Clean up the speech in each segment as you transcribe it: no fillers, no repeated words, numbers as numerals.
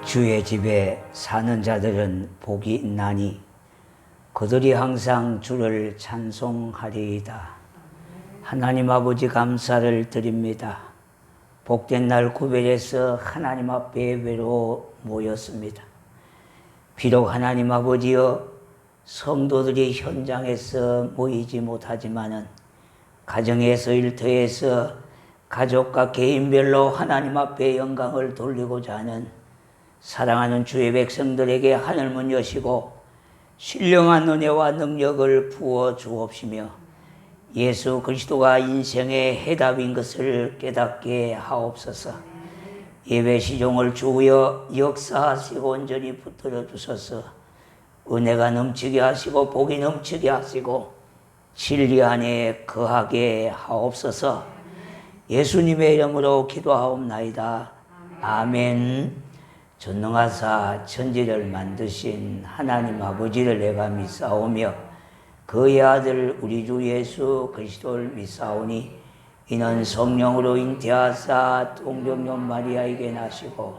주의 집에 사는 자들은 복이 있나니 그들이 항상 주를 찬송하리이다. 하나님 아버지 감사를 드립니다. 복된 날 구별해서 하나님 앞에 예배로 모였습니다. 비록 하나님 아버지여 성도들이 현장에서 모이지 못하지만은 가정에서 일터에서 가족과 개인별로 하나님 앞에 영광을 돌리고자 하는 사랑하는 주의 백성들에게 하늘문 여시고 신령한 은혜와 능력을 부어 주옵시며 예수 그리스도가 인생의 해답인 것을 깨닫게 하옵소서. 예배 시종을 주여 역사하시고 온전히 붙들어 주소서. 은혜가 넘치게 하시고 복이 넘치게 하시고 진리 안에 거하게 하옵소서. 예수님의 이름으로 기도하옵나이다. 아멘. 전능하사 천지를 만드신 하나님 아버지를 내가 믿사오며 그의 아들 우리 주 예수 그리스도를 믿사오니 이는 성령으로 잉태하사 동정녀 마리아에게 나시고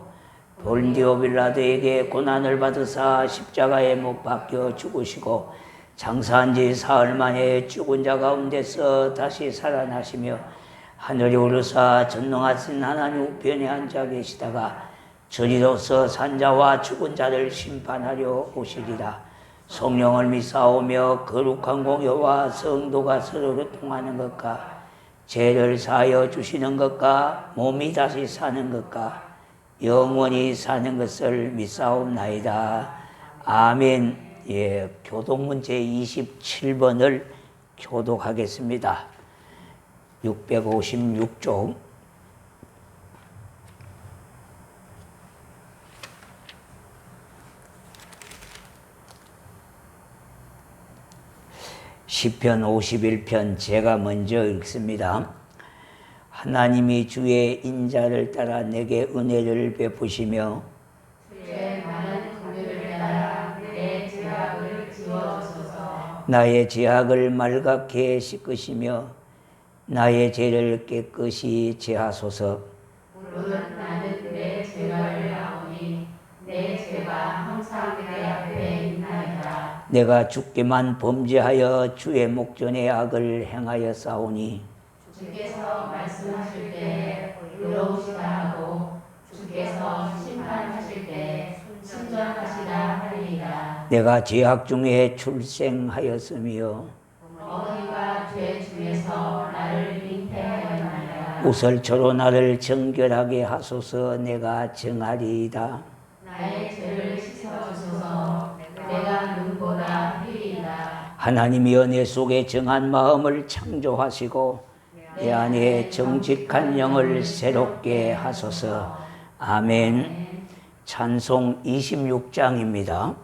본디오 빌라도에게 고난을 받으사 십자가에 못 박혀 죽으시고 장사한 지 사흘 만에 죽은 자 가운데서 다시 살아나시며 하늘에 오르사 전능하신 하나님 우편에 앉아 계시다가 저리로서 산자와 죽은 자를 심판하려 오시리라. 성령을 믿사오며 거룩한 공효와 성도가 서로 교통하는 것과 죄를 사하여 주시는 것과 몸이 다시 사는 것과 영원히 사는 것을 믿사옵나이다. 아멘. 예, 교독문 제27번을 교독하겠습니다. 656쪽. 시편 51편 제가 먼저 읽습니다. 하나님이 주의 인자를 따라 내게 은혜를 베푸시며 주의 많은 긍휼을 따라 내 죄악을 지워주소서. 나의 죄악을 말갛게 씻으시며 나의 죄를 깨끗이 제하소서. 물론 나는 내 죄가를 아오니 내 죄가 항상 내 앞에 있나이다. 내가 주께만 범죄하여 주의 목전에 악을 행하여 싸우니 주께서 말씀하실 때 의로우시다 하고 주께서 심판하실 때 친절하시다 하리이다. 내가 죄악 중에 출생하였으며 어머니가 죄 중에서 나를 잉태하였나이다. 우설초로 나를 정결하게 하소서. 내가 정하리이다. 나의 죄를 씻어주소서. 내가 눈보다 희리이다. 하나님이여 내 속에 정한 마음을 창조하시고 내 안에 정직한 영을 새롭게 하소서. 아멘. 찬송 26장입니다.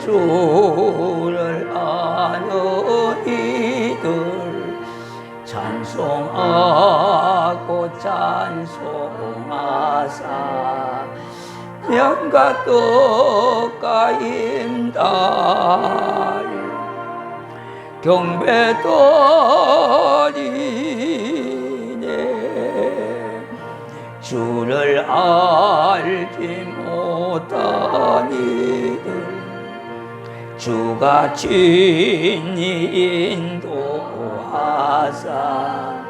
구세주를 아는 이들 찬송하고 찬송하사 양과 떡과 임달 경배드리네. 주를 알지 못하니 주가 친히 인도하사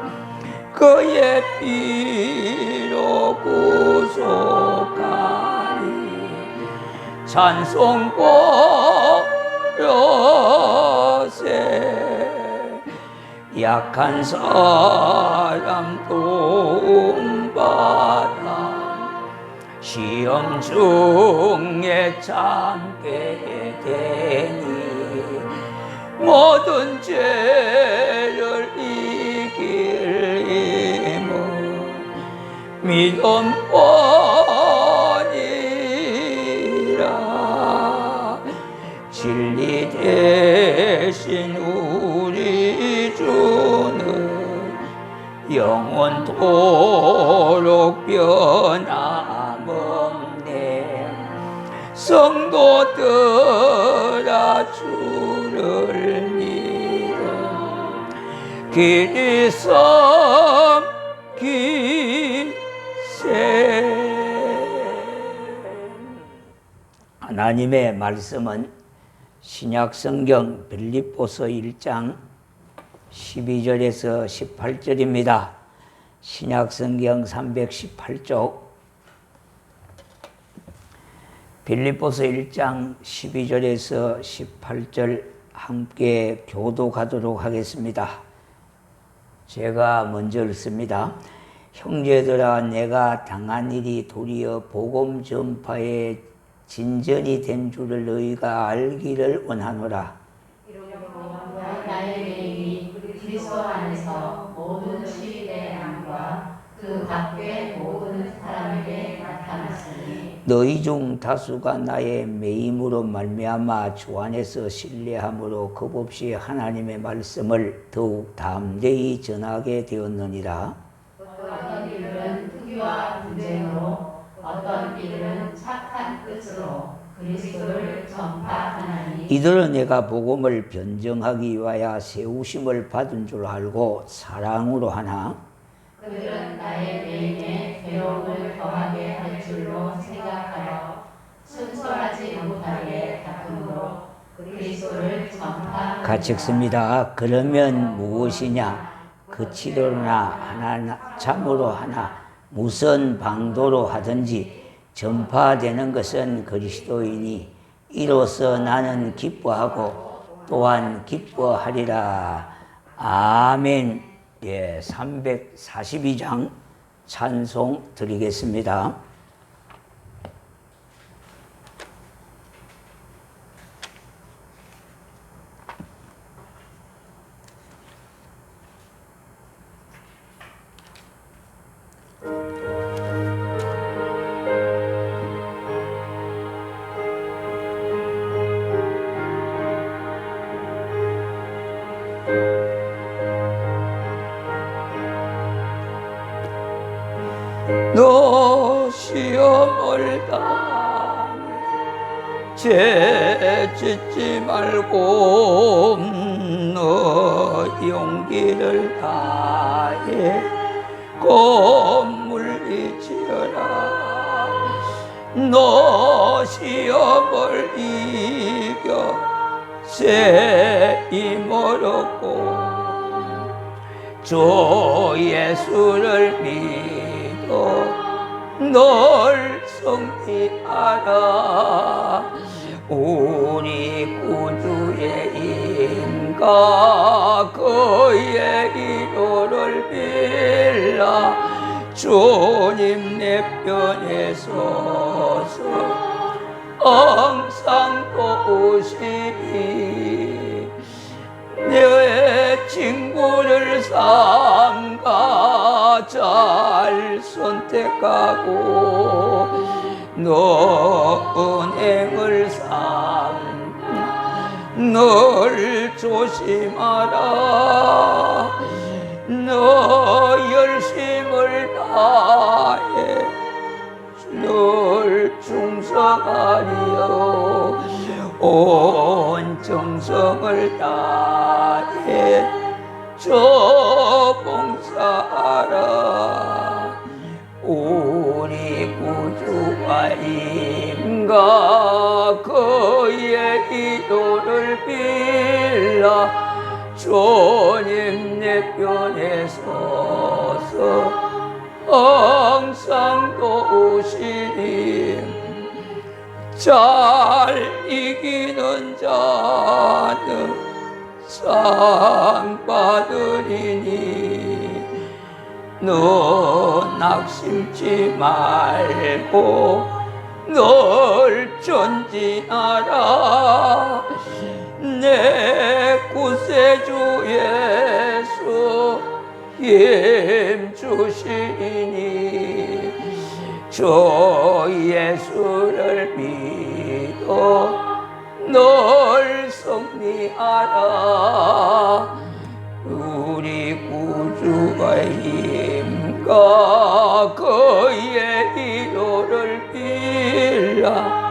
그의 피로 구속하니 찬송고 요새 약한 사람 도움받아 시험 중에 참게 되니 모든 죄를 이길 힘은 믿음뿐이라. 진리 대신 우리 주는 영원토록 변함없네. 성도들아 주를 믿어 길이 섬기세. 하나님의 말씀은 신약성경 빌립보서 1장 12절에서 18절입니다. 신약성경 318쪽 빌립보서 1장 12절에서 18절 함께 교독하도록 하겠습니다. 제가 먼저 읽습니다. 형제들아, 내가 당한 일이 도리어 복음 전파에 진전이 된 줄을 너희가 알기를 원하노라. 나의 매임이 그리스도 안에서 모든 시대의 양과 그 밖의 모든 사람에게 나타났으니 너희 중 다수가 나의 매임으로 말미암아 주 안에서 신뢰함으로 겁없이 하나님의 말씀을 더욱 담대히 전하게 되었느니라. 어떤 이들은 특유와 분쟁으로 어떤 이들은 착한 뜻으로 그리스도를 전파하나니 이들은 내가 복음을 변정하기 위하여 세우심을 받은 줄 알고 사랑으로 하나 그들은 나의 매임에 괴로움을 더하게 할 줄로 생각하여 순설하지 못하게 다툼으로 그리스도를 전파하나니. 같이 읽습니다. 그러면 무엇이냐? 그치로나 하나 참으로 하나 무슨 방도로 하든지 전파되는 것은 그리스도이니 이로써 나는 기뻐하고 또한 기뻐하리라. 아멘. 예, 342장 찬송 드리겠습니다. 너 시험을 당해 죄 짓지 말고 너 용기를 다해 건물 지어라. 너 시험을 이겨 새 힘을 얻고 주 예수를 믿어 널 성리하라. 우리 구주의 인가 그의 이로를 빌라. 주님 내 편에 서서 항상 도우시니 내 친구를 삼가 잘 선택하고 너 은행을 삼가 널 조심하라. 너 열심을 다해 늘 충성하리요. 온 정성을 다해 저 봉사하라. 우리 구주가 임가 그의 이도를 빌라. 주님 내 편에 서서 항상 도우시니 잘 이기는 자는 상 받으리니 너 낙심치 말고 널 전진하라. 내 구세주 예수 힘 주시니 주 예수를 믿어 널 승리하라. 우리 구주 주의 힘과 그의 위로를 빌라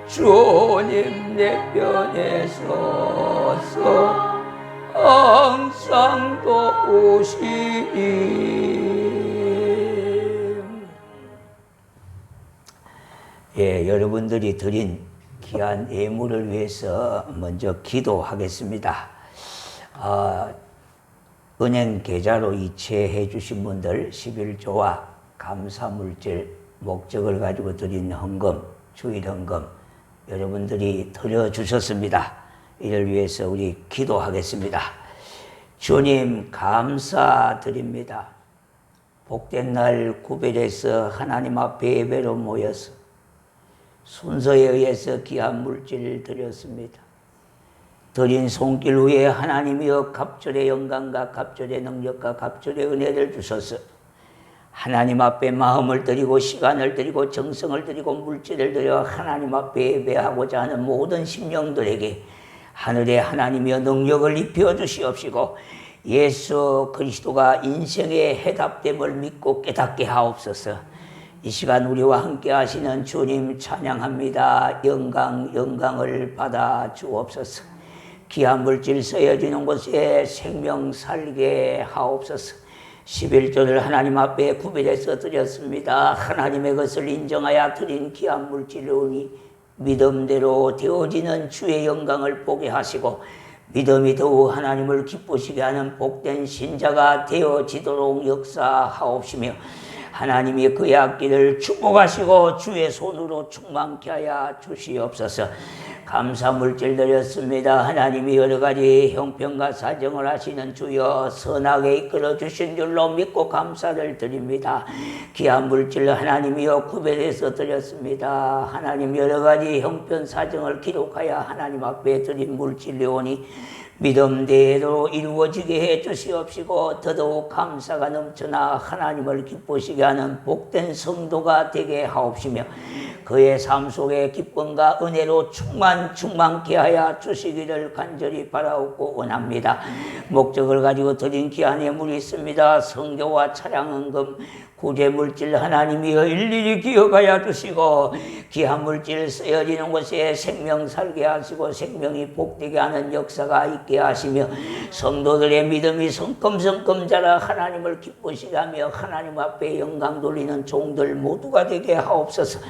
주님 내 편에 서서 항상 도우시리. 예, 여러분들이 드린 귀한 예물을 위해서 먼저 기도하겠습니다. 은행 계좌로 이체해 주신 분들 11조와 감사물질 목적을 가지고 드린 헌금, 주일 헌금 여러분들이 드려주셨습니다. 이를 위해서 우리 기도하겠습니다. 주님 감사드립니다. 복된 날 구별해서 하나님 앞에 예배로 모여서 순서에 의해서 귀한 물질을 드렸습니다. 드린 손길 위에 하나님이여 갑절의 영광과 갑절의 능력과 갑절의 은혜를 주셔서 하나님 앞에 마음을 드리고 시간을 드리고 정성을 드리고 물질을 드려 하나님 앞에 예배하고자 하는 모든 심령들에게 하늘의 하나님이여 능력을 입혀 주시옵시고 예수 그리스도가 인생의 해답됨을 믿고 깨닫게 하옵소서. 이 시간 우리와 함께 하시는 주님 찬양합니다. 영광을 받아 주옵소서. 귀한 물질 쓰여지는 곳에 생명 살게 하옵소서. 11조를 하나님 앞에 구별해서 드렸습니다. 하나님의 것을 인정하여 드린 귀한 물질이오니 믿음대로 되어지는 주의 영광을 보게 하시고 믿음이 더욱 하나님을 기쁘시게 하는 복된 신자가 되어지도록 역사하옵시며 하나님이 그의 앞길을 축복하시고 주의 손으로 충만케 하여 주시옵소서. 감사 물질 드렸습니다. 하나님이 여러 가지 형편과 사정을 하시는 주여 선하게 이끌어 주신 줄로 믿고 감사를 드립니다. 귀한 물질 하나님이여 구별해서 드렸습니다. 하나님 여러 가지 형편 사정을 기록하여 하나님 앞에 드린 물질이오니 믿음대로 이루어지게 해 주시옵시고 더더욱 감사가 넘쳐나 하나님을 기쁘시게 하는 복된 성도가 되게 하옵시며 그의 삶 속에 기쁨과 은혜로 충만케 하여 주시기를 간절히 바라옵고 원합니다. 목적을 가지고 드린 귀한 예물이 있습니다. 성교와 차량헌금 구제물질 하나님이여 일일이 기억하여 주시고 귀한 물질 쓰여지는 곳에 생명 살게 하시고 생명이 복되게 하는 역사가 있게 하시며 성도들의 믿음이 성큼성큼 자라 하나님을 기쁘시게 하며 하나님 앞에 영광 돌리는 종들 모두가 되게 하옵소서.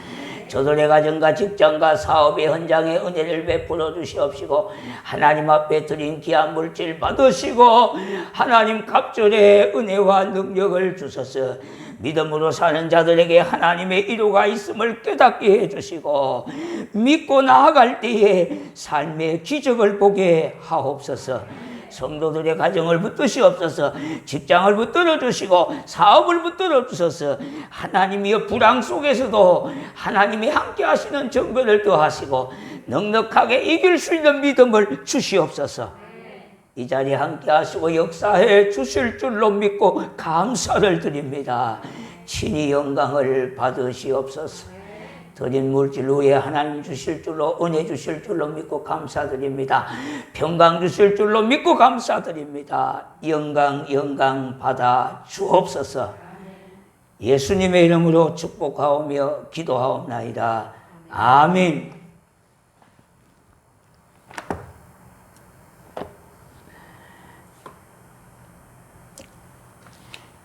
저들의 가정과 직장과 사업의 현장에 은혜를 베풀어 주시옵시고 하나님 앞에 드린 귀한 물질 받으시고 하나님 갑절의 은혜와 능력을 주셔서 믿음으로 사는 자들에게 하나님의 위로가 있음을 깨닫게 해주시고 믿고 나아갈 때에 삶의 기적을 보게 하옵소서. 성도들의 가정을 붙드시옵소서. 직장을 붙들어 주시고 사업을 붙들어 주셔서 하나님이여 불황 속에서도 하나님이 함께 하시는 정권을 더하시고 넉넉하게 이길 수 있는 믿음을 주시옵소서. 이 자리에 함께 하시고 역사해 주실 줄로 믿고 감사를 드립니다. 친히 영광을 받으시옵소서. 드린 물질 후에 하나님 주실 줄로 은혜 주실 줄로 믿고 감사드립니다. 평강 주실 줄로 믿고 감사드립니다. 영광 받아 주옵소서. 예수님의 이름으로 축복하오며 기도하옵나이다. 아멘.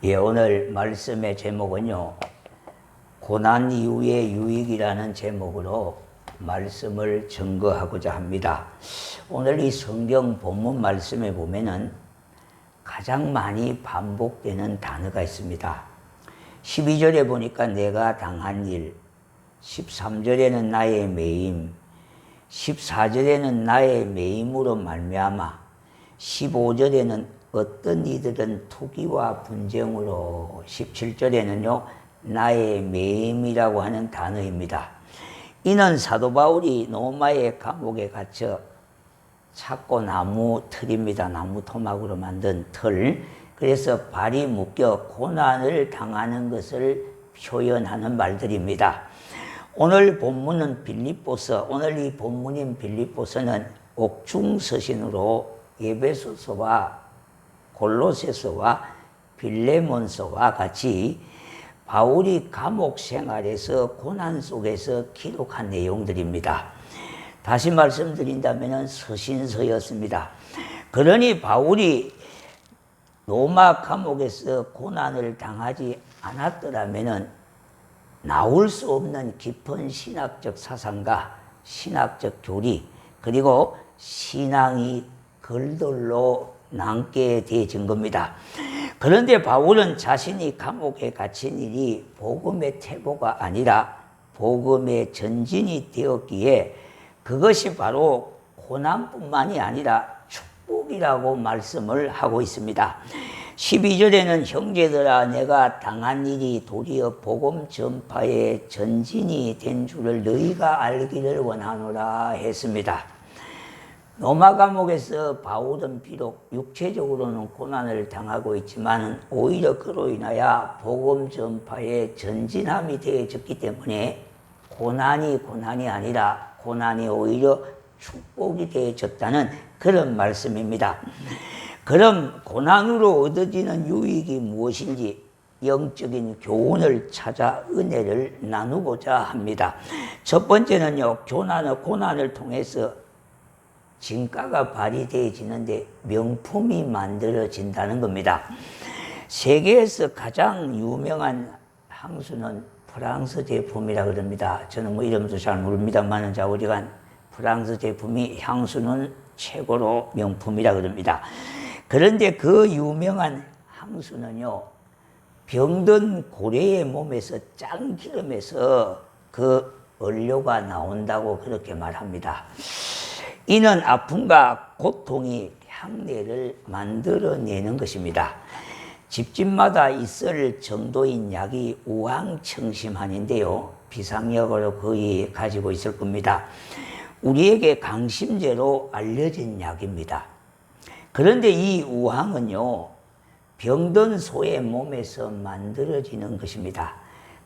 예, 오늘 말씀의 제목은요, 고난 이후의 유익이라는 제목으로 말씀을 증거하고자 합니다. 오늘 이 성경 본문 말씀에 보면은 가장 많이 반복되는 단어가 있습니다. 12절에 보니까 내가 당한 일, 13절에는 나의 매임, 14절에는 나의 매임으로 말미암아, 15절에는 어떤 이들은 투기와 분쟁으로, 17절에는요 나의 매임이라고 하는 단어입니다. 이는 사도 바울이 로마의 감옥에 갇혀 찾고 나무 틀입니다. 나무 토막으로 만든 틀. 그래서 발이 묶여 고난을 당하는 것을 표현하는 말들입니다. 오늘 본문은 빌립보서, 오늘 이 본문인 빌립보서는 옥중서신으로 에베소서와 골로새서와 빌레몬서와 같이 바울이 감옥 생활에서 고난 속에서 기록한 내용들입니다. 다시 말씀드린다면 서신서였습니다. 그러니 바울이 로마 감옥에서 고난을 당하지 않았더라면 나올 수 없는 깊은 신학적 사상과 신학적 교리, 그리고 신앙이 글들로 남게 되어진 겁니다. 그런데 바울은 자신이 감옥에 갇힌 일이 복음의 퇴보가 아니라 복음의 전진이 되었기에 그것이 바로 고난뿐만이 아니라 축복이라고 말씀을 하고 있습니다. 12절에는 형제들아 내가 당한 일이 도리어 복음 전파의 전진이 된 줄을 너희가 알기를 원하노라 했습니다. 로마 감옥에서 바울은 비록 육체적으로는 고난을 당하고 있지만 오히려 그로 인하여 복음 전파의 전진함이 되어졌기 때문에 고난이 아니라 고난이 오히려 축복이 되어졌다는 그런 말씀입니다. 그럼 고난으로 얻어지는 유익이 무엇인지 영적인 교훈을 찾아 은혜를 나누고자 합니다. 첫 번째는요, 고난을 통해서 진가가 발휘되어지는데 명품이 만들어진다는 겁니다. 세계에서 가장 유명한 향수는 프랑스 제품이라 그럽니다. 저는 뭐 이름도 잘 모릅니다만 우리가 프랑스 제품이 향수는 최고로 명품이라 그럽니다. 그런데 그 유명한 향수는요, 병든 고래의 몸에서 짠 기름에서 그 원료가 나온다고 그렇게 말합니다. 이는 아픔과 고통이 향내를 만들어내는 것입니다. 집집마다 있을 정도인 약이 우황청심환인데요, 비상약으로 거의 가지고 있을 겁니다. 우리에게 강심제로 알려진 약입니다. 그런데 이 우황은요, 병든 소의 몸에서 만들어지는 것입니다.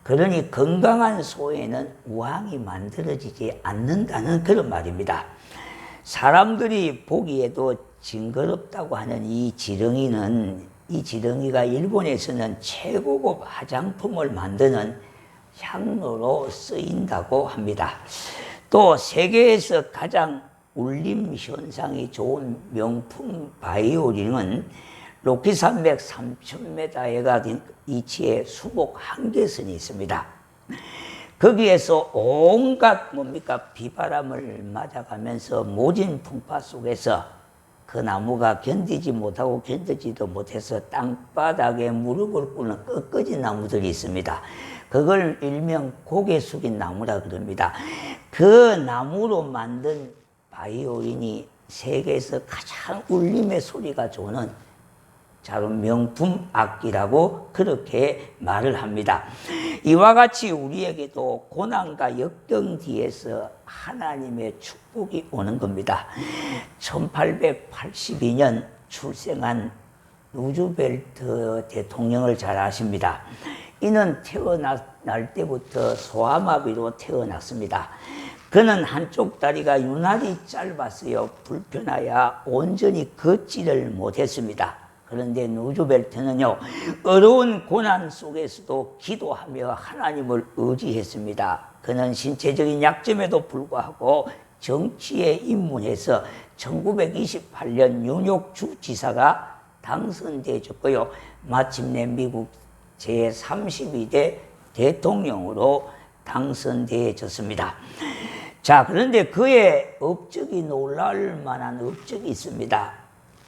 그러니 건강한 소에는 우황이 만들어지지 않는다는 그런 말입니다. 사람들이 보기에도 징그럽다고 하는 이 지렁이가 일본에서는 최고급 화장품을 만드는 향료로 쓰인다고 합니다. 또 세계에서 가장 울림 현상이 좋은 명품 바이올린은 로키산맥 3000m에 위치해 수목 한계선이 있습니다. 거기에서 온갖 비바람을 맞아가면서 모진 풍파 속에서 그 나무가 견디지도 못해서 땅바닥에 무릎을 꿇는 꺾어진 나무들이 있습니다. 그걸 일명 고개 숙인 나무라 그럽니다. 그 나무로 만든 바이올린이 세계에서 가장 울림의 소리가 좋은 명품 악기라고 그렇게 말을 합니다. 이와 같이 우리에게도 고난과 역경 뒤에서 하나님의 축복이 오는 겁니다. 1882년 출생한 루즈벨트 대통령을 잘 아십니다. 이는 태어날 때부터 소아마비로 태어났습니다. 그는 한쪽 다리가 유난히 짧았어요. 불편하여 온전히 걷지를 못했습니다. 그런데 루즈벨트는요, 어려운 고난 속에서도 기도하며 하나님을 의지했습니다. 그는 신체적인 약점에도 불구하고 정치에 입문해서 1928년 뉴욕 주지사가 당선되었고요. 마침내 미국 제32대 대통령으로 당선되어졌습니다. 자, 그런데 그의 업적이 놀랄 만한 업적이 있습니다.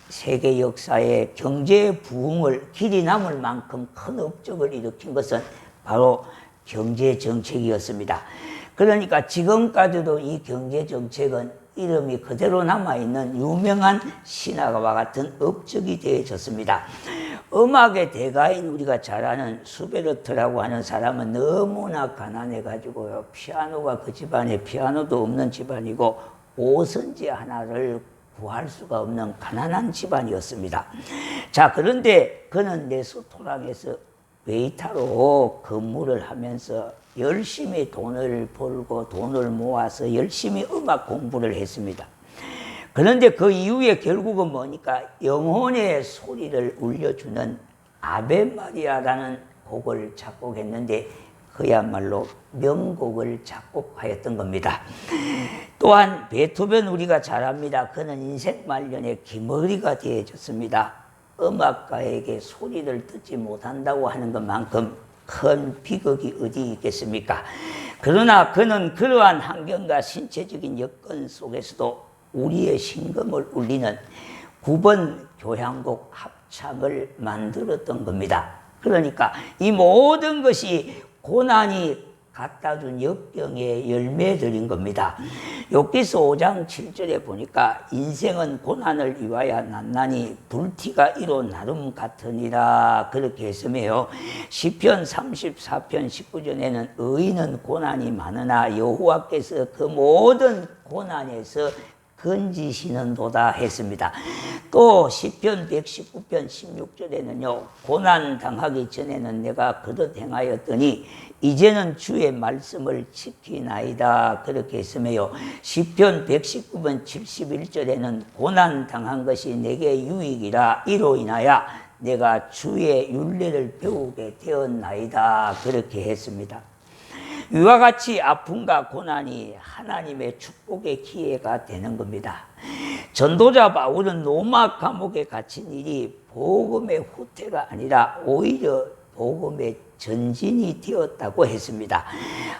세계 역사에 경제 부흥을 길이 남을 만큼 큰 업적을 일으킨 것은 바로 경제 정책이었습니다. 그러니까 지금까지도 이 경제 정책은 이름이 그대로 남아있는 유명한 신화와 같은 업적이 되어졌습니다. 음악의 대가인 우리가 잘 아는 수베르트라고 하는 사람은 너무나 가난해가지고요, 피아노가 그 집안에 피아노도 없는 집안이고 오선지 하나를 구할 수가 없는 가난한 집안이었습니다. 자, 그런데 그는 레스토랑에서 웨이터로 근무를 하면서 열심히 돈을 벌고 돈을 모아서 열심히 음악 공부를 했습니다. 그런데 그 이후에 결국은 뭐니까 영혼의 소리를 울려주는 아베 마리아라는 곡을 작곡했는데 그야말로 명곡을 작곡하였던 겁니다. 또한 베토벤 우리가 잘 압니다. 그는 인생 말년에 기머리가 되어졌습니다. 음악가에게 소리를 듣지 못한다고 하는 것만큼 큰 비극이 어디 있겠습니까? 그러나 그는 그러한 환경과 신체적인 여건 속에서도 우리의 심금을 울리는 9번 교향곡 합창을 만들었던 겁니다. 그러니까 이 모든 것이 고난이 갖다 준 역경의 열매들인 겁니다. 욥기서 5장 7절에 보니까 인생은 고난을 이와야 낫나니 불티가 이로 나름 같으니라 그렇게 했으며요. 시편 34편 19절에는 의인은 고난이 많으나 여호와께서 그 모든 고난에서 건지시는도다 했습니다. 또 시편 119편 16절에는요. 고난 당하기 전에는 내가 그릇 행하였더니 이제는 주의 말씀을 지키나이다 그렇게 했으며요. 시편 119편 71절에는 고난 당한 것이 내게 유익이라 이로 인하여 내가 주의 율례를 배우게 되었나이다 그렇게 했습니다. 이와 같이 아픔과 고난이 하나님의 축복의 기회가 되는 겁니다. 전도자 바울은 로마 감옥에 갇힌 일이 복음의 후퇴가 아니라 오히려 복음의 전진이 되었다고 했습니다.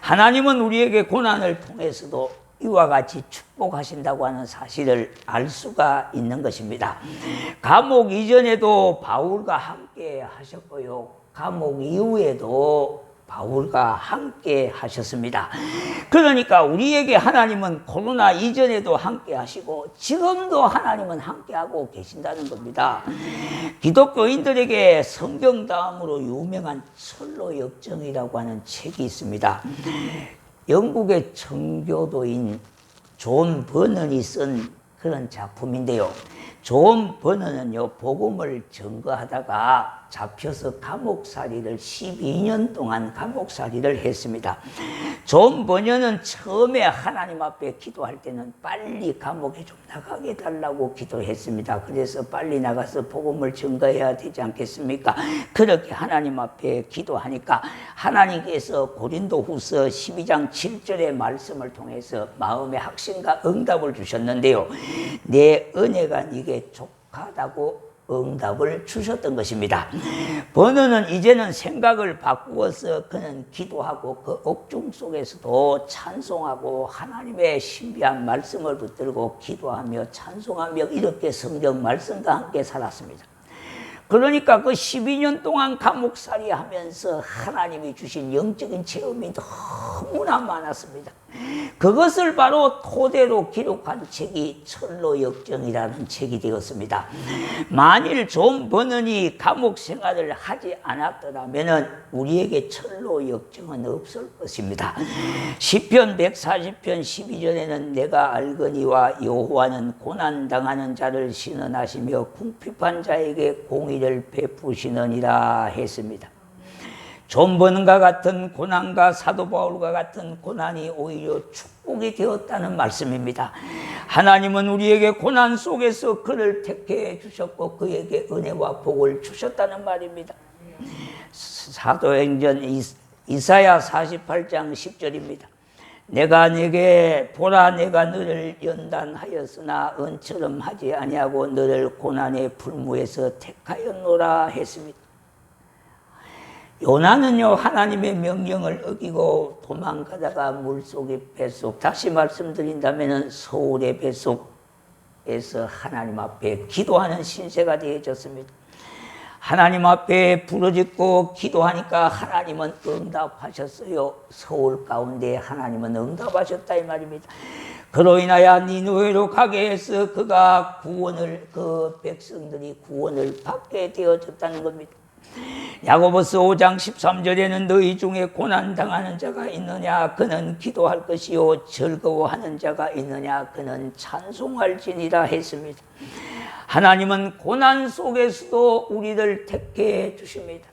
하나님은 우리에게 고난을 통해서도 이와 같이 축복하신다고 하는 사실을 알 수가 있는 것입니다. 감옥 이전에도 바울과 함께 하셨고요. 감옥 이후에도 바울과 함께 하셨습니다. 그러니까 우리에게 하나님은 코로나 이전에도 함께 하시고 지금도 하나님은 함께 하고 계신다는 겁니다. 기독교인들에게 성경 다음으로 유명한 철로 역정이라고 하는 책이 있습니다. 영국의 청교도인 존 버넌이 쓴 그런 작품인데요. 존 버넌은요, 복음을 증거하다가 잡혀서 감옥살이를 12년 동안 감옥살이를 했습니다. 존 버넌은 처음에 하나님 앞에 기도할 때는 빨리 감옥에 좀 나가게 해달라고 기도했습니다. 그래서 빨리 나가서 복음을 증거해야 되지 않겠습니까? 그렇게 하나님 앞에 기도하니까 하나님께서 고린도후서 12장 7절의 말씀을 통해서 마음의 확신과 응답을 주셨는데요. 내 은혜가 네게 족하다고 응답을 주셨던 것입니다. 버너는 이제는 생각을 바꾸어서 그는 기도하고 그 옥중 속에서도 찬송하고 하나님의 신비한 말씀을 붙들고 기도하며 찬송하며 이렇게 성경 말씀과 함께 살았습니다. 그러니까 그 12년 동안 감옥살이 하면서 하나님이 주신 영적인 체험이 너무나 많았습니다. 그것을 바로 토대로 기록한 책이 철로 역정이라는 책이 되었습니다. 만일 존 버넌이 감옥 생활을 하지 않았더라면 우리에게 철로 역정은 없을 것입니다. 시편 140편 12절에는 내가 알거니와 여호와는 고난당하는 자를 신원하시며 궁핍한 자에게 공의를 베푸시느니라 했습니다. 존 버넌과 같은 고난과 사도 바울과 같은 고난이 오히려 축복이 되었다는 말씀입니다. 하나님은 우리에게 고난 속에서 그를 택해 주셨고 그에게 은혜와 복을 주셨다는 말입니다. 사도행전 이사야 48장 10절입니다. 내가 네게 보라 내가 너를 연단하였으나 은처럼 하지 아니하고 너를 고난의 풀무에서 택하였노라 했습니다. 요나는요 하나님의 명령을 어기고 도망가다가 물속의 뱃속, 다시 말씀드린다면 서울의 뱃속에서 하나님 앞에 기도하는 신세가 되어졌습니다. 하나님 앞에 부르짖고 기도하니까 하나님은 응답하셨어요. 서울 가운데 하나님은 응답하셨다 이 말입니다. 그로 인하여 니느웨로 가게 해서 그가 구원을, 그 백성들이 구원을 받게 되어졌다는 겁니다. 야고보서 5장 13절에는 너희 중에 고난당하는 자가 있느냐 그는 기도할 것이요 즐거워하는 자가 있느냐 그는 찬송할지니라 했습니다. 하나님은 고난 속에서도 우리를 택해 주십니다.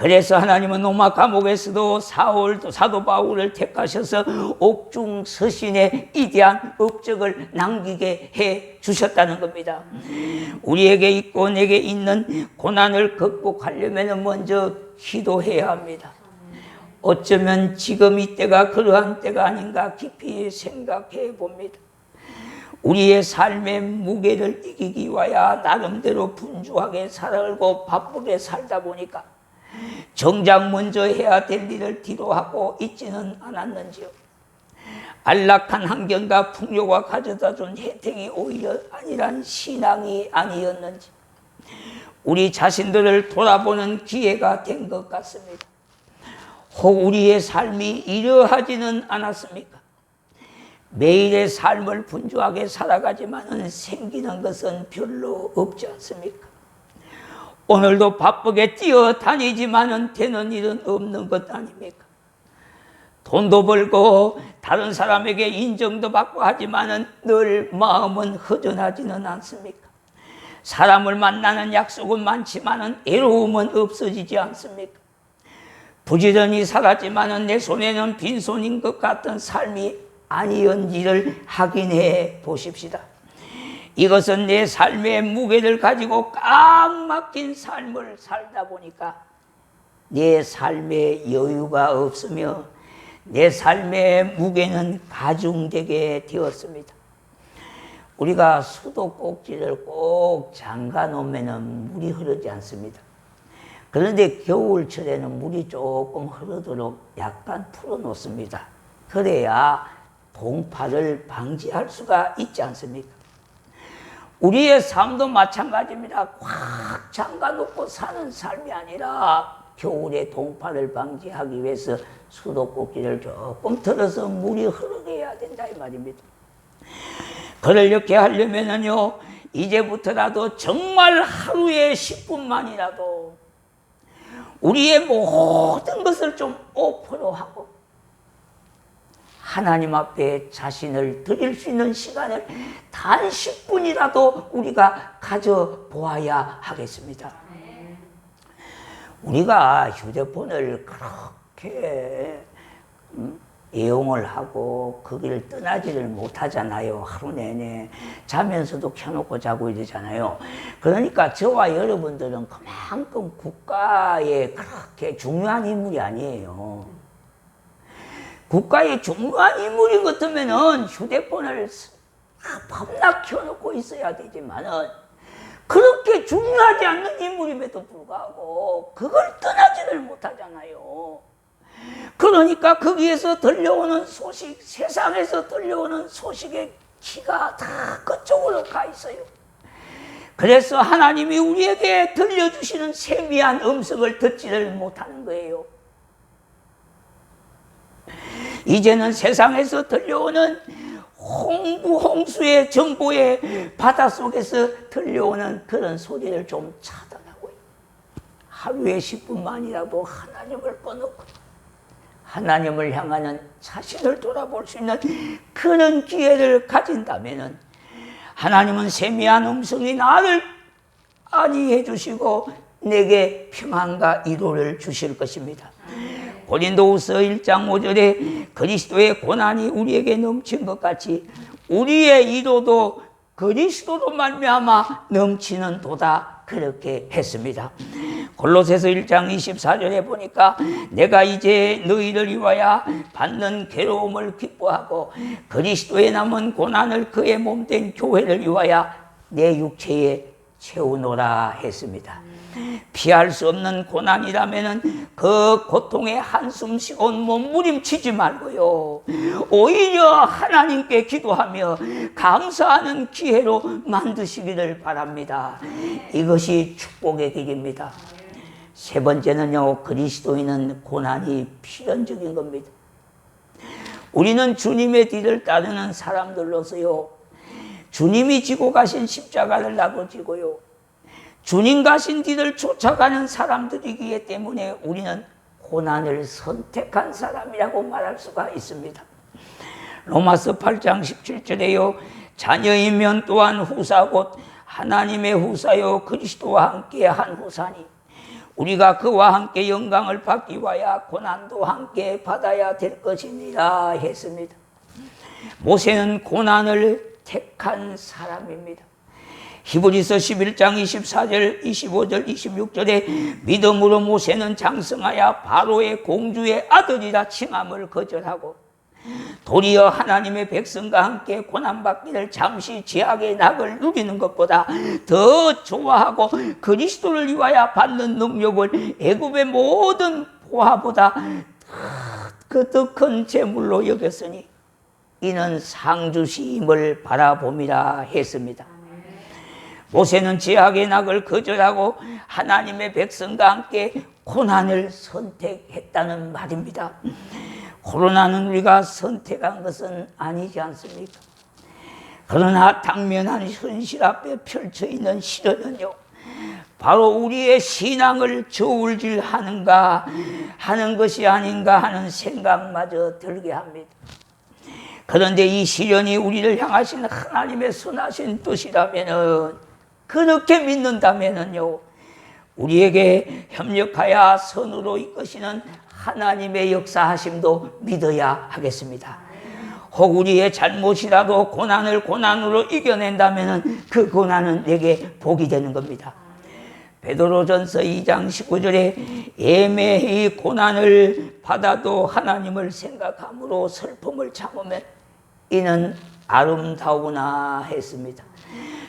그래서 하나님은 로마 감옥에서도 사도 바울을 택하셔서 옥중 서신에 이대한 업적을 남기게 해 주셨다는 겁니다. 우리에게 있고 내게 있는 고난을 극복하려면 먼저 기도해야 합니다. 어쩌면 지금 이때가 그러한 때가 아닌가 깊이 생각해 봅니다. 우리의 삶의 무게를 이기기 위하여 나름대로 분주하게 살고 바쁘게 살다 보니까 정작 먼저 해야 될 일을 뒤로 하고 있지는 않았는지요. 안락한 환경과 풍요가 가져다 준 혜택이 오히려 아니란 신앙이 아니었는지 우리 자신들을 돌아보는 기회가 된 것 같습니다. 혹 우리의 삶이 이러하지는 않았습니까? 매일의 삶을 분주하게 살아가지만 생기는 것은 별로 없지 않습니까? 오늘도 바쁘게 뛰어다니지만 되는 일은 없는 것 아닙니까? 돈도 벌고 다른 사람에게 인정도 받고 하지만 늘 마음은 허전하지는 않습니까? 사람을 만나는 약속은 많지만 애로움은 없어지지 않습니까? 부지런히 살았지만 내 손에는 빈손인 것 같은 삶이 아니었는지를 확인해 보십시다. 이것은 내 삶의 무게를 가지고 꽉 막힌 삶을 살다 보니까 내 삶에 여유가 없으며 내 삶의 무게는 가중되게 되었습니다. 우리가 수도꼭지를 꼭 잠가 놓으면 물이 흐르지 않습니다. 그런데 겨울철에는 물이 조금 흐르도록 약간 풀어 놓습니다. 그래야 동파를 방지할 수가 있지 않습니까? 우리의 삶도 마찬가지입니다. 꽉 잠가놓고 사는 삶이 아니라 겨울에 동파를 방지하기 위해서 수도꼭지를 조금 틀어서 물이 흐르게 해야 된다 이 말입니다. 그렇게 하려면요 이제부터라도 정말 하루에 10분만이라도 우리의 모든 것을 좀 오픈하고 하나님 앞에 자신을 드릴 수 있는 시간을 단 10분이라도 우리가 가져보아야 하겠습니다. 우리가 휴대폰을 그렇게 애용을 하고 거기를 떠나지를 못하잖아요. 하루 내내 자면서도 켜놓고 자고 이러잖아요. 그러니까 저와 여러분들은 그만큼 국가에 그렇게 중요한 인물이 아니에요. 국가의 중요한 인물이 같으면은 휴대폰을 밤낮 켜놓고 있어야 되지만은 그렇게 중요하지 않는 인물임에도 불구하고 그걸 떠나지를 못하잖아요. 그러니까 거기에서 들려오는 소식, 세상에서 들려오는 소식의 기가 다 그쪽으로 가 있어요. 그래서 하나님이 우리에게 들려주시는 세미한 음성을 듣지를 못하는 거예요. 이제는 세상에서 들려오는 홍수의 정보의 바닷속에서 들려오는 그런 소리를 좀 차단하고 하루에 10분만이라도 하나님을 꺼놓고 하나님을 향하는 자신을 돌아볼 수 있는 그런 기회를 가진다면 하나님은 세미한 음성이 나를 안위해 주시고 내게 평안과 위로를 주실 것입니다. 고린도후서 1장 5절에 그리스도의 고난이 우리에게 넘친 것 같이 우리의 위로도 그리스도로 말미암아 넘치는 도다 그렇게 했습니다. 골로새서 1장 24절에 보니까 내가 이제 너희를 위하여 받는 괴로움을 기뻐하고 그리스도의 남은 고난을 그의 몸된 교회를 위하여 내 육체에 채우노라 했습니다. 피할 수 없는 고난이라면 그 고통에 한숨 쉬고 몸부림치지 말고요 오히려 하나님께 기도하며 감사하는 기회로 만드시기를 바랍니다. 이것이 축복의 길입니다. 세 번째는요 그리스도인은 고난이 필연적인 겁니다. 우리는 주님의 뒤를 따르는 사람들로서요 주님이 지고 가신 십자가를 나도 지고요 주님 가신 뒤를 쫓아가는 사람들이기 때문에 우리는 고난을 선택한 사람이라고 말할 수가 있습니다. 로마서 8장 17절에요 자녀이면 또한 후사 곧 하나님의 후사요 그리스도와 함께 한 후사니 우리가 그와 함께 영광을 받기 위하여 고난도 함께 받아야 될 것이니라 했습니다. 모세는 고난을 택한 사람입니다. 히브리서 11장 24절, 25절, 26절에 믿음으로 모세는 장성하여 바로의 공주의 아들이라 칭함을 거절하고 도리어 하나님의 백성과 함께 고난받기를 잠시 죄악의 낙을 누리는 것보다 더 좋아하고 그리스도를 위하여 받는 능력을 애굽의 모든 보화보다 더 큰 재물로 여겼으니 이는 상주심을 바라봄이라 했습니다. 모세는 죄악의 낙을 거절하고 하나님의 백성과 함께 고난을 선택했다는 말입니다. 고난은 우리가 선택한 것은 아니지 않습니까? 그러나 당면한 현실 앞에 펼쳐 있는 시련은요, 바로 우리의 신앙을 저울질하는가 하는 것이 아닌가 하는 생각마저 들게 합니다. 그런데 이 시련이 우리를 향하신 하나님의 선하신 뜻이라면은, 그렇게 믿는다면은요, 우리에게 협력하여 선으로 이끄시는 하나님의 역사하심도 믿어야 하겠습니다. 혹 우리의 잘못이라도 고난을 고난으로 이겨낸다면은 그 고난은 내게 복이 되는 겁니다. 베드로전서 2장 19절에 애매히 고난을 받아도 하나님을 생각함으로 슬픔을 참으면 이는 아름다우나 했습니다.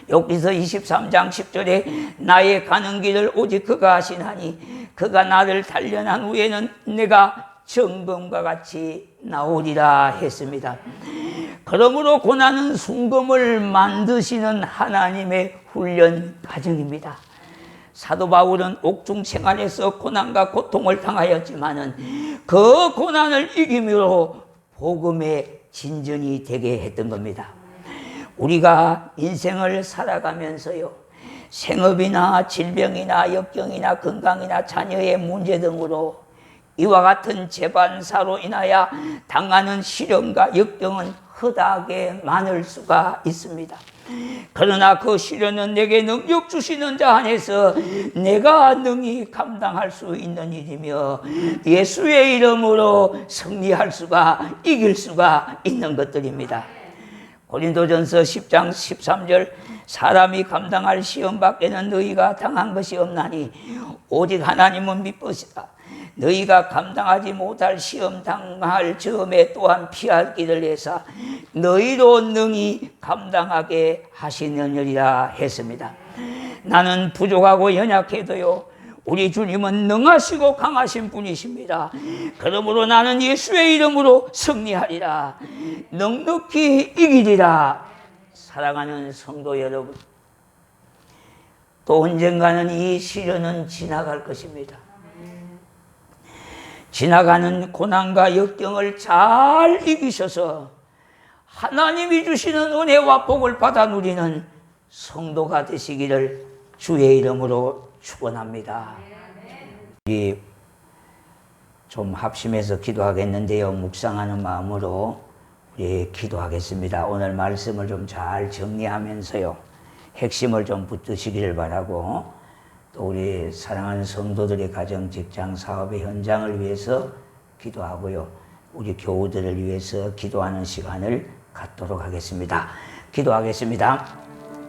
욥기서 23장 10절에 나의 가는 길을 오직 그가 아시나니 그가 나를 단련한 후에는 내가 정금과 같이 나오리라 했습니다. 그러므로 고난은 순금을 만드시는 하나님의 훈련 과정입니다. 사도 바울은 옥중 생활에서 고난과 고통을 당하였지만은 그 고난을 이김으로 복음의 진전이 되게 했던 겁니다. 우리가 인생을 살아가면서요, 생업이나 질병이나 역경이나 건강이나 자녀의 문제 등으로 이와 같은 재반사로 인하여 당하는 시련과 역경은 허다하게 많을 수가 있습니다. 그러나 그 시련은 내게 능력 주시는 자 안에서 내가 능히 감당할 수 있는 일이며 예수의 이름으로 승리할 수가, 이길 수가 있는 것들입니다. 고린도전서 10장 13절 사람이 감당할 시험 밖에는 너희가 당한 것이 없나니 오직 하나님은 미쁘시다. 너희가 감당하지 못할 시험 당할 즈음에 또한 피할 길을 내사 너희로 능히 감당하게 하시느니라 했습니다. 나는 부족하고 연약해도요, 우리 주님은 능하시고 강하신 분이십니다. 그러므로 나는 예수의 이름으로 승리하리라. 넉넉히 이기리라. 사랑하는 성도 여러분, 또 언젠가는 이 시련은 지나갈 것입니다. 지나가는 고난과 역경을 잘 이기셔서 하나님이 주시는 은혜와 복을 받아 누리는 성도가 되시기를 주의 이름으로 축원합니다. 우리 좀 합심해서 기도하겠는데요, 묵상하는 마음으로 우리 기도하겠습니다. 오늘 말씀을 좀 잘 정리하면서요, 핵심을 좀 붙드시기를 바라고, 또 우리 사랑하는 성도들의 가정, 직장, 사업의 현장을 위해서 기도하고요, 우리 교우들을 위해서 기도하는 시간을 갖도록 하겠습니다. 기도하겠습니다.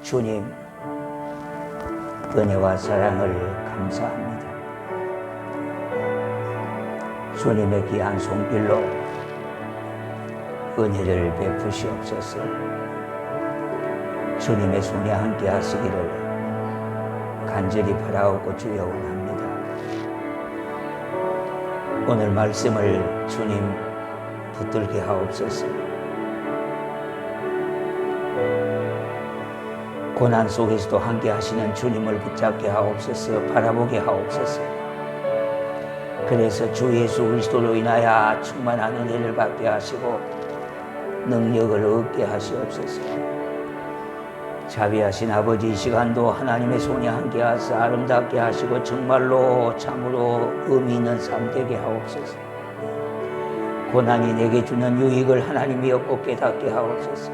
주님, 은혜와 사랑을 감사합니다. 주님의 귀한 손길로 은혜를 베푸시옵소서. 주님의 손에 함께 하시기를 간절히 바라옵고 주여 원합니다. 오늘 말씀을 주님 붙들게 하옵소서. 고난 속에서도 함께 하시는 주님을 붙잡게 하옵소서. 바라보게 하옵소서. 그래서 주 예수 그리스도로 인하여 충만한 은혜를 받게 하시고 능력을 얻게 하시옵소서. 자비하신 아버지, 이 시간도 하나님의 손에 함께 하사 아름답게 하시고 정말로 참으로 의미 있는 삶 되게 하옵소서. 고난이 내게 주는 유익을 하나님이 엿고 깨닫게 하옵소서.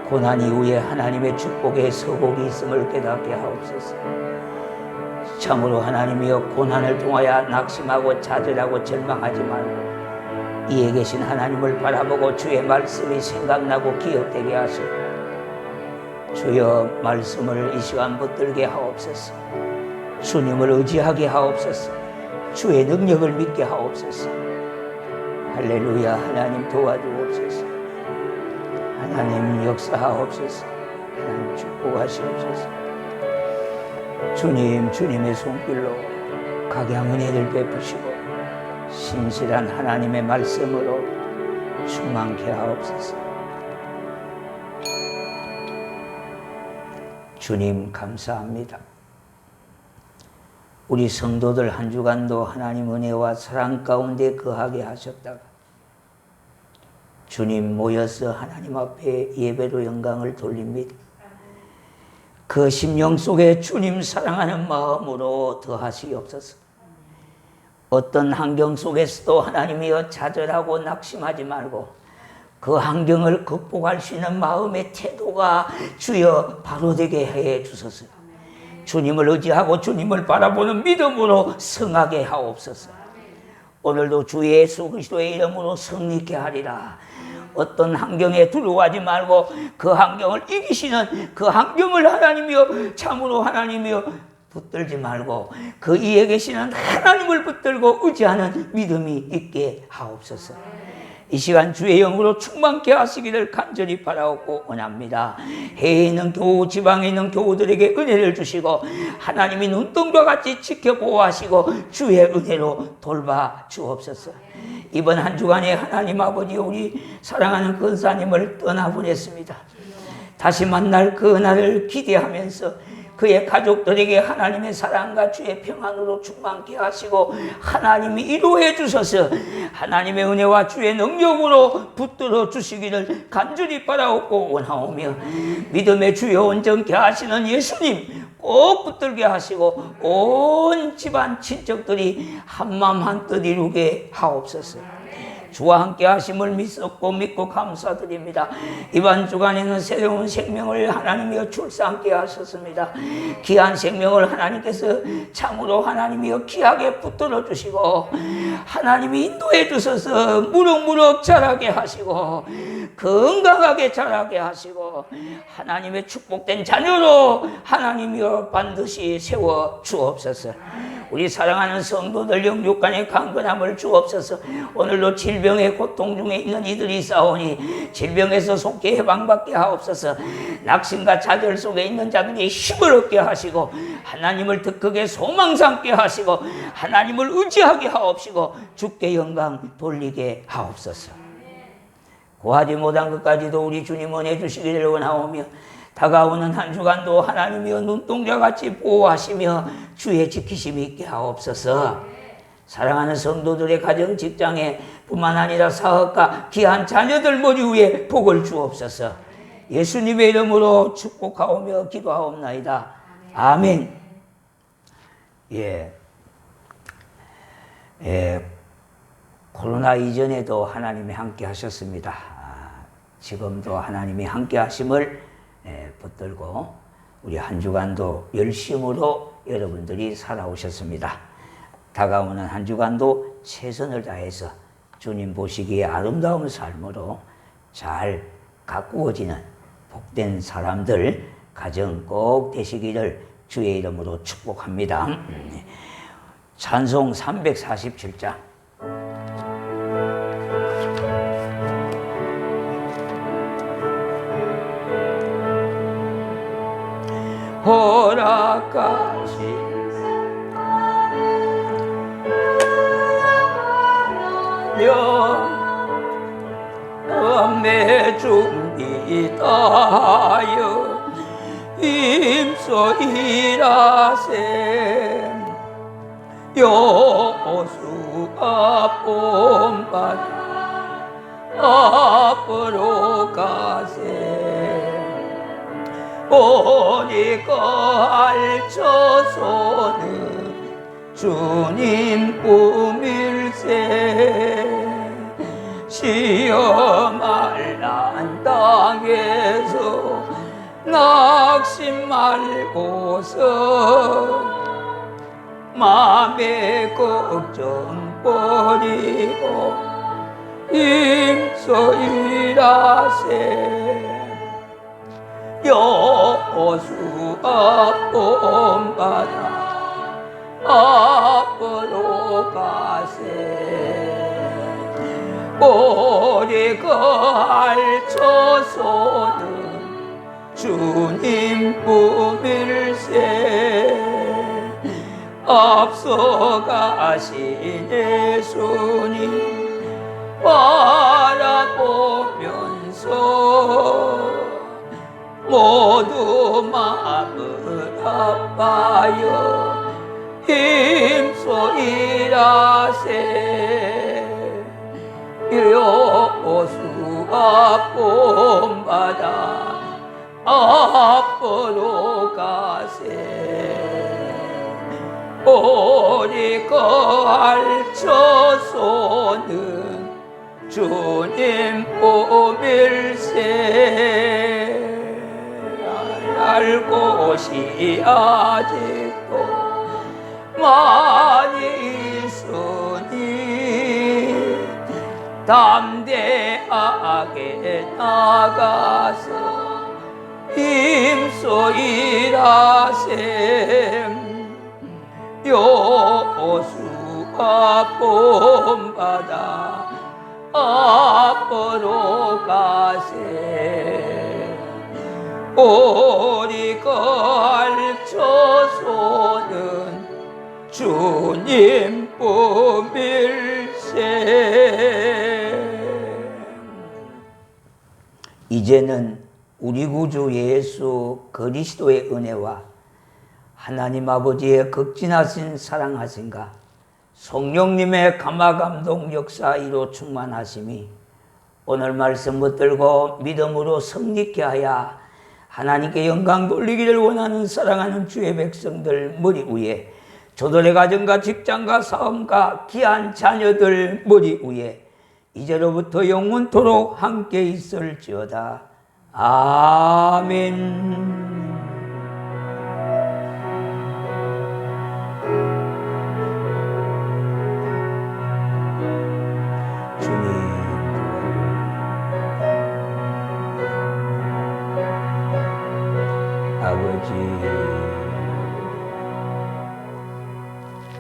고난 이후에 하나님의 축복의 서복이 있음을 깨닫게 하옵소서. 참으로 하나님이여 고난을 통하여 낙심하고 좌절하고 절망하지 말고 이에 계신 하나님을 바라보고 주의 말씀이 생각나고 기억되게 하시고 주여 말씀을 이 시간 붙들게 하옵소서. 주님을 의지하게 하옵소서. 주의 능력을 믿게 하옵소서. 할렐루야. 하나님 도와주옵소서. 하나님 역사하옵소서. 하나님 축복하시옵소서. 주님, 주님의 손길로 각양 은혜를 베푸시고 신실한 하나님의 말씀으로 충만케 하옵소서. 주님 감사합니다. 우리 성도들 한 주간도 하나님 은혜와 사랑 가운데 거하게 하셨다가 주님 모여서 하나님 앞에 예배로 영광을 돌립니다. 그 심령 속에 주님 사랑하는 마음으로 더하시옵소서. 어떤 환경 속에서도 하나님이여 좌절하고 낙심하지 말고 그 환경을 극복할 수 있는 마음의 태도가 주여 바로 되게 해 주소서. 주님을 의지하고 주님을 바라보는 믿음으로 성하게 하옵소서. 오늘도 주 예수 그리스도의 이름으로 성리케 하리라. 어떤 환경에 두려워하지 말고 그 환경을 이기시는 그 환경을 하나님이여 참으로 하나님이여 붙들지 말고 그 위에 계시는 하나님을 붙들고 의지하는 믿음이 있게 하옵소서. 이 시간 주의 영으로 충만케 하시기를 간절히 바라옵고 원합니다. 해에 있는 교우, 지방에 있는 교우들에게 은혜를 주시고 하나님이 눈동과 같이 지켜보호하시고 주의 은혜로 돌봐 주옵소서. 이번 한 주간에 하나님 아버지 우리 사랑하는 권사님을 떠나보냈습니다. 다시 만날 그 날을 기대하면서 그의 가족들에게 하나님의 사랑과 주의 평안으로 충만케 하시고 하나님이 이루어 주셔서 하나님의 은혜와 주의 능력으로 붙들어 주시기를 간절히 바라옵고 원하오며 믿음의 주여 온전케 하시는 예수님 꼭 붙들게 하시고 온 집안 친척들이 한마음 한뜻 이루게 하옵소서. 주와 함께 하심을 믿고 감사드립니다. 이번 주간에는 새로운 생명을 하나님이여 출산케 하셨습니다. 귀한 생명을 하나님께서 참으로 하나님이여 귀하게 붙들어 주시고 하나님이 인도해 주셔서 무럭무럭 자라게 하시고 건강하게 자라게 하시고 하나님의 축복된 자녀로 하나님이여 반드시 세워 주옵소서. 우리 사랑하는 성도들 영육간의 강건함을 주옵소서. 오늘도 질병의 고통 중에 있는 이들이 싸우니 질병에서 속히 해방받게 하옵소서. 낙심과 좌절 속에 있는 자들이 힘을 얻게 하시고 하나님을 더 크게 소망 삼게 하시고 하나님을 의지하게 하옵시고 주께 영광 돌리게 하옵소서. 구하지 못한 것까지도 우리 주님 은혜 주시기를 원하오며 다가오는 한 주간도 하나님이여 눈동자같이 보호하시며 주의 지키심이 있게 하옵소서. 사랑하는 성도들의 가정 직장에 뿐만 아니라 사업과 귀한 자녀들 머리 위에 복을 주옵소서. 예수님의 이름으로 축복하오며 기도하옵나이다. 아멘. 코로나 이전에도 하나님이 함께 하셨습니다. 지금도 하나님이 함께 하심을 붙들고 우리 한 주간도 열심으로 여러분들이 살아오셨습니다. 다가오는 한 주간도 최선을 다해서 주님 보시기에 아름다운 삶으로 잘 가꾸어지는 복된 사람들 가정 꼭 되시기를 주의 이름으로 축복합니다. 찬송 347장 허락하신 음매 준비하여 힘써 일하세 여호수아 본받 앞으로 가세 오니 걸쳐서는 주님 꿈일세 시험할 난 땅에서 낙심 말고서 맘의 걱정 버리고 힘써 일하세. 여호수아 본받아 앞으로 가세. 오래 걸쳐서는 주님 품일세. 앞서가신 예수님 바라보면서 모두 마음을 아파요 힘써 일하세. 여호수아 본받아 앞으로 가세. 오래 걸쳐서는 주님 품일세. 알 곳이 아직도 많이 있으니 담대하게 나가서 힘써 일하세. 여호수아 본받아 앞으로 가세. 오래 걸쳐서는 주님 품일세. 이제는 우리 구주 예수 그리스도의 은혜와 하나님 아버지의 극진하신 사랑하심과 성령님의 감화감동 역사이로 충만하심이 오늘 말씀 붙들고 믿음으로 성립케 하여 하나님께 영광 돌리기를 원하는 사랑하는 주의 백성들 머리 위에, 저들의 가정과 직장과 사업과 귀한 자녀들 머리 위에 이제로부터 영원토록 함께 있을지어다. 아멘.